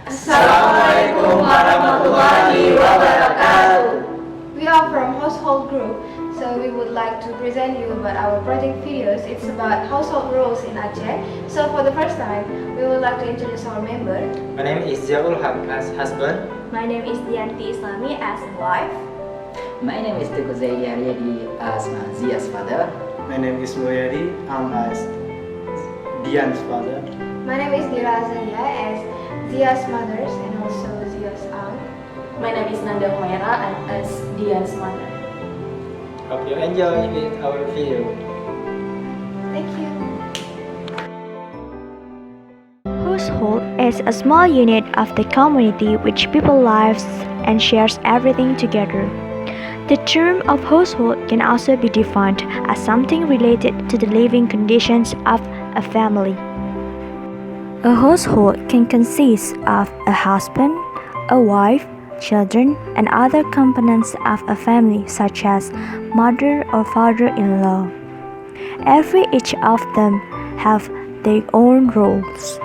Assalamualaikum warahmatullahi wabarakatuh. We are from Household Group, so we would like to present you about our project videos. It's about household roles in Aceh. So for the first time, we would like to introduce our member. My name is Ziaul Haq as husband. My name is Dianti Islami as wife. My name is Teguh Zaidi Aryadi as Zia's father. My name is Mulyadi. I'm as Dian's father. My name is Dira Zahia as Zia's mother and also Zia's aunt. My name is Nanda Humaira and as Dian's mother. Hope you enjoy with our video. Thank you. Household is a small unit of the community which people lives and shares everything together. The term of household can also be defined as something related to the living conditions of a family. A household can consist of a husband, a wife, children, and other components of a family such as mother or father-in-law. Each of them have their own roles.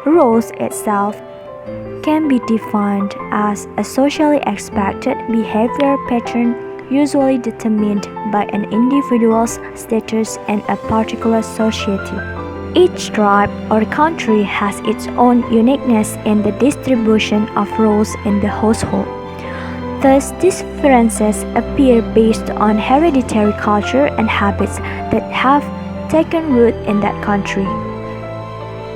Roles itself can be defined as a socially expected behavior pattern usually determined by an individual's status in a particular society. Each tribe or country has its own uniqueness in the distribution of roles in the household. Thus, these differences appear based on hereditary culture and habits that have taken root in that country.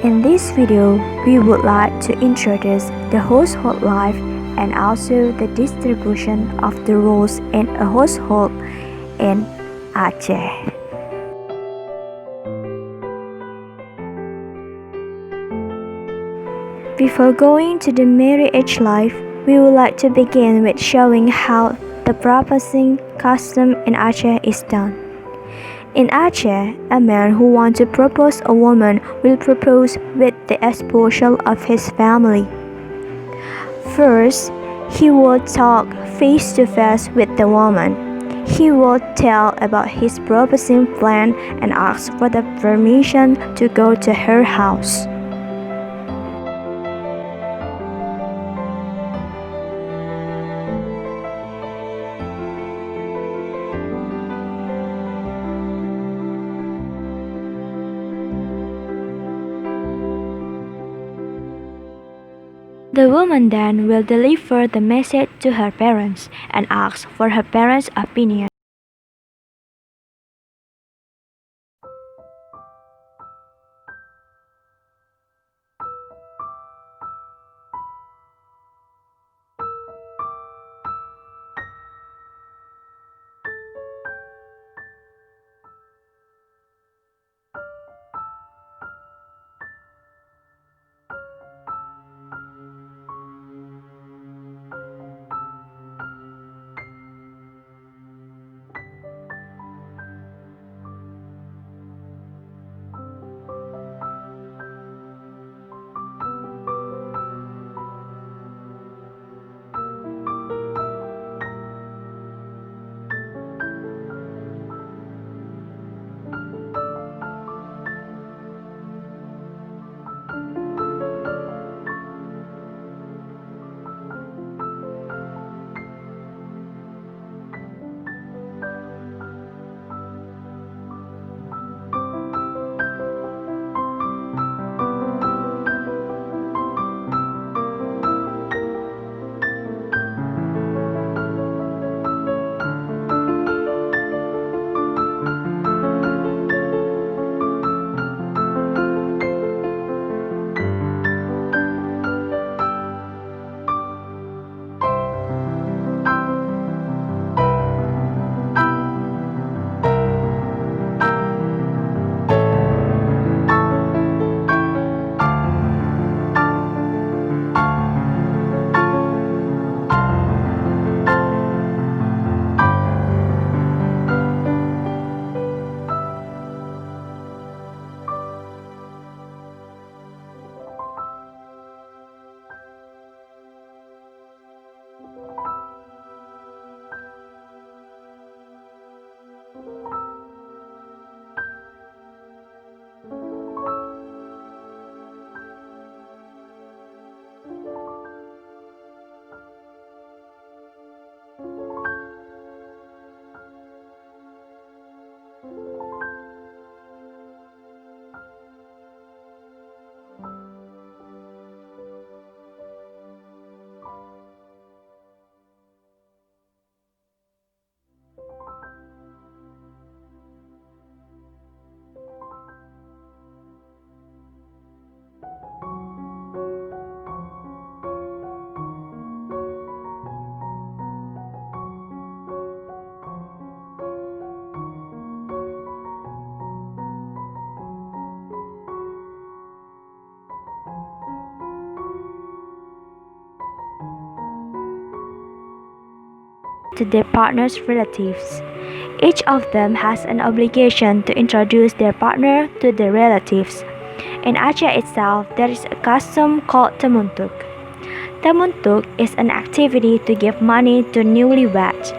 In this video, we would like to introduce the household life and also the distribution of the roles in a household in Aceh. Before going to the marriage life, we would like to begin with showing how the proposing custom in Aceh is done. In Aceh, a man who wants to propose a woman will propose with the espousal of his family. First, he will talk face to face with the woman. He will tell about his proposing plan and ask for the permission to go to her house. The woman then will deliver the message to her parents and ask for her parents' opinion. to their partner's relatives. Each of them has an obligation to introduce their partner to their relatives. In Aceh itself, there is a custom called temuntuk. Temuntuk is an activity to give money to newlyweds.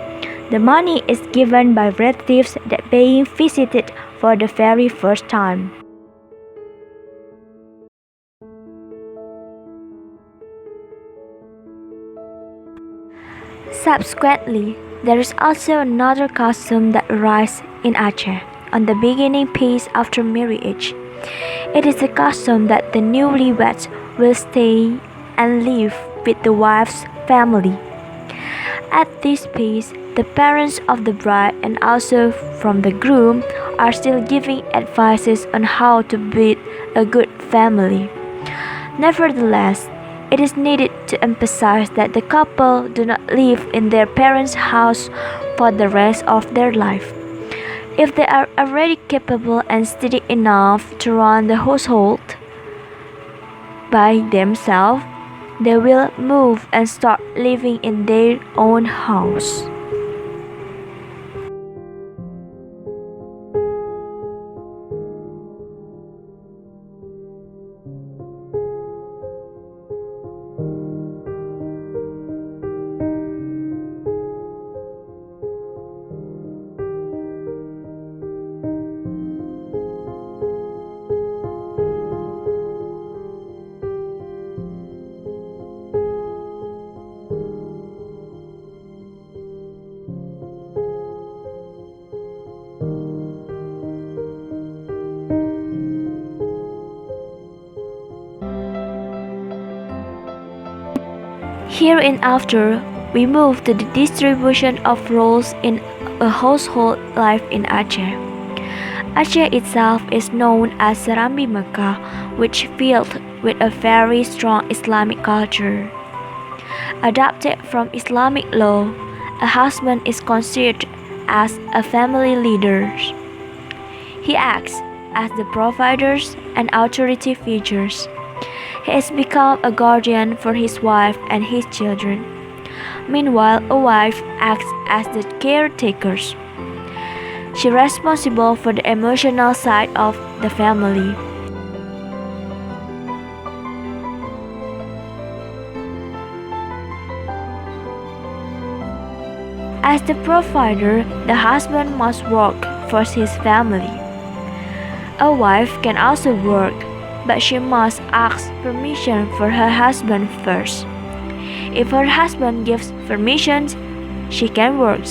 The money is given by relatives that being visited for the very first time. Subsequently, there is also another custom that arises in Aceh on the beginning piece after marriage. It is a custom that the newlyweds will stay and live with the wife's family. At this piece, the parents of the bride and also from the groom are still giving advices on how to build a good family. Nevertheless, it is needed to emphasize that the couple do not live in their parents' house for the rest of their life. If they are already capable and steady enough to run the household by themselves, they will move and start living in their own house. Hereinafter, we move to the distribution of roles in a household life in Aceh. Aceh itself is known as Serambi Mecca, which filled with a very strong Islamic culture. Adapted from Islamic law, a husband is considered as a family leader. He acts as the providers and authority figures. He has become a guardian for his wife and his children. Meanwhile, a wife acts as the caretaker. She is responsible for the emotional side of the family. As the provider, the husband must work for his family. A wife can also work, but she must ask permission for her husband first. If her husband gives permission, she can work.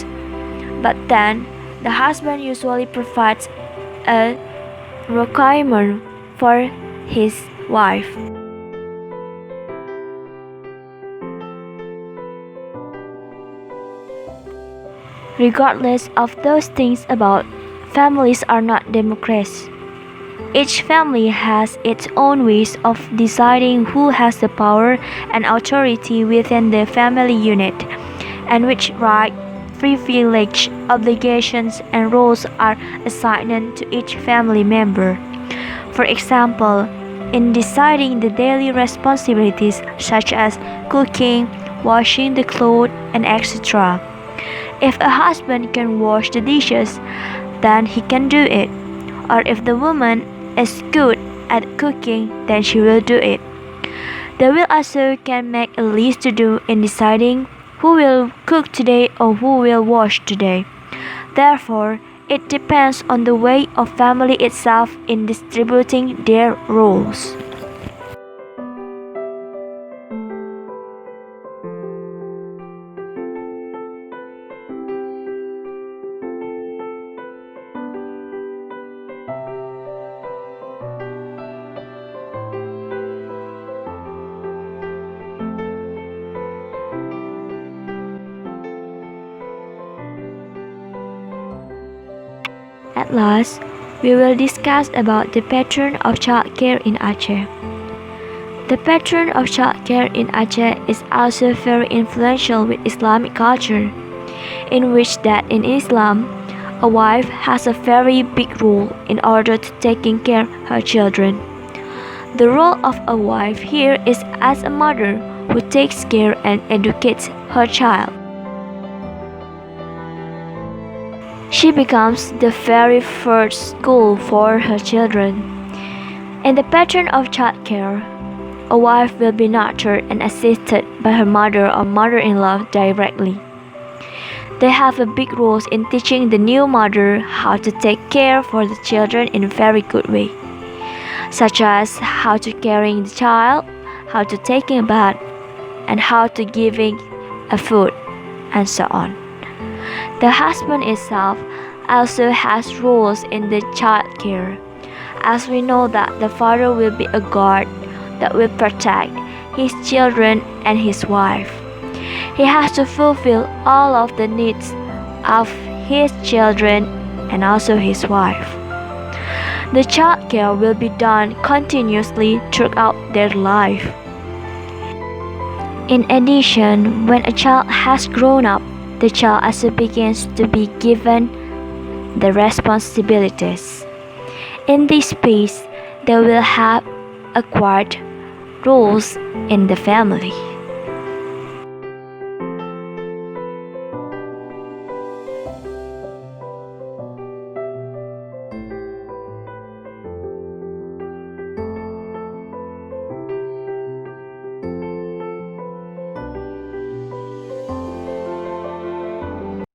But then, the husband usually provides a requirement for his wife. Regardless of those things about families are not democracies. Each family has its own ways of deciding who has the power and authority within the family unit, and which right, privilege, obligations, and roles are assigned to each family member. For example, in deciding the daily responsibilities such as cooking, washing the clothes, and etc. If a husband can wash the dishes, then he can do it. Or if the woman is good at cooking, then she will do it. They will also can make a list to do in deciding who will cook today or who will wash today. Therefore, it depends on the way of family itself in distributing their roles. At last, we will discuss about the pattern of childcare in Aceh. The pattern of childcare in Aceh is also very influential with Islamic culture, in which that in Islam, a wife has a very big role in order to taking care of her children. The role of a wife here is as a mother who takes care and educates her child. She becomes the very first school for her children. In the pattern of childcare, a wife will be nurtured and assisted by her mother or mother-in-law directly. They have a big role in teaching the new mother how to take care for the children in a very good way, such as how to carrying the child, how to taking a bath, and how to giving a food, and so on. The husband itself also has roles in the child care, as we know that the father will be a guard that will protect his children and his wife. He has to fulfill all of the needs of his children and also his wife. The child care will be done continuously throughout their life. In addition, when a child has grown up, the child also begins to be given the responsibilities. In this space, they will have acquired roles in the family.